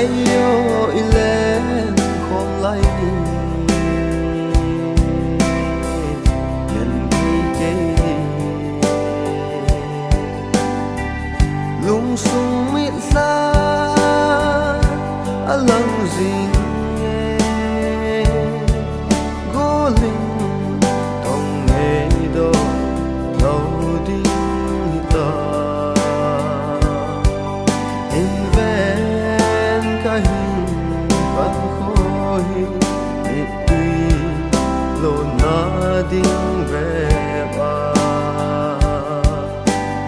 lấy yo lên không lấy nhận đi chế lung sung mít la lăng dinh gô linh tông nghề đô đầu đi ta in ven cả hình văn khôi để tuy lồn na đinh về ba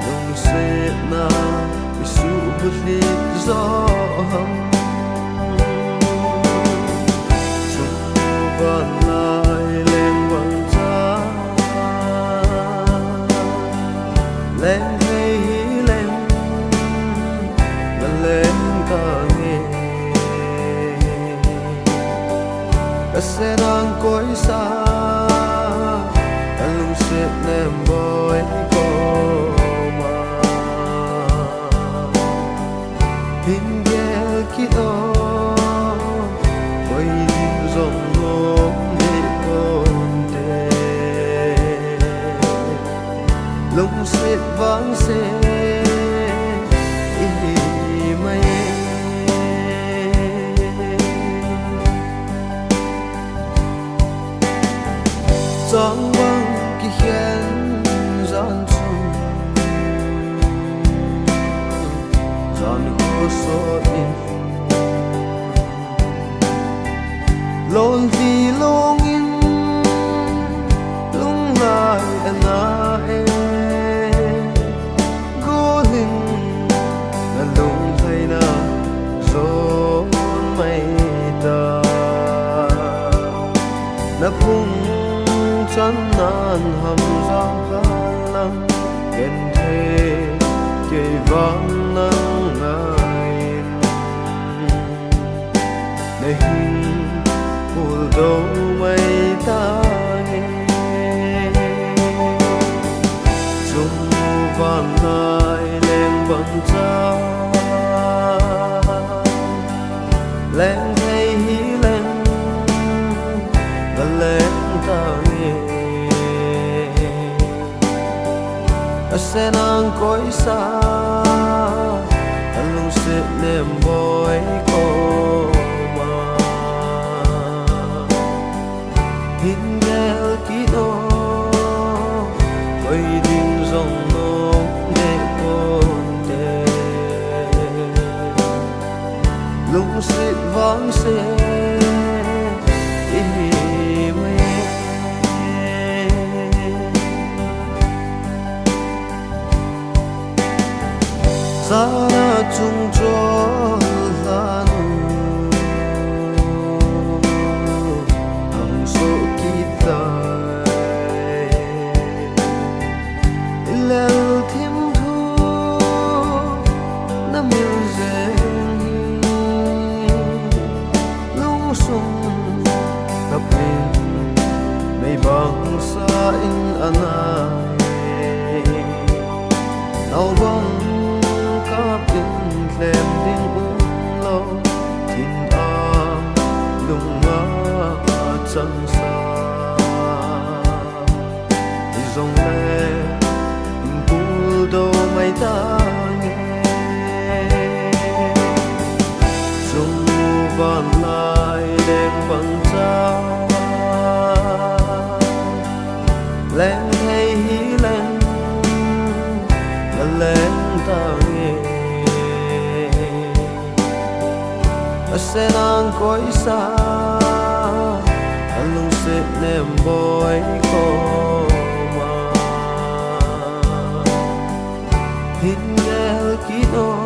lung sẽ na bị su bút lít gió hầm lên hay lên lên cả nghe cả xe đang cối xa anh luôn sẽ nem bồi cô mà hình ghé kia quay đi rộng ngôm để ôn tê lúc sẽ vắng sẽ mây giông vang khi khen giòn chung giòn khô số in lôn vì lông in lung lại na gô linh là lung thay na rôn mây ta na phung chân nan hầm giang phan lăng kèn thê kề vang nắng ngài để hình phù đâu mây ta nghe chung vang nai lên bằng cha lên hay hí lên và lên ta sẽ nang cõi xa anh luôn sẽ niềm vui cô mà hình ghé kỹ đó quay đi dòng nông để ôn tê lúc sẽ vắng sẽ sana chung cho lanu ang so kita ilal thim thu na mil zeng lung sung tập in may bang sa in anay nào bang in lem ding lo tin a lung nga chang sa zong le in pu do mai ta nghe chung van lai lem bằng cha lem hay hí lên lên ta sẽ nang cõi xa anh luôn sẽ niềm vui cô mà hình ghé kỹ đó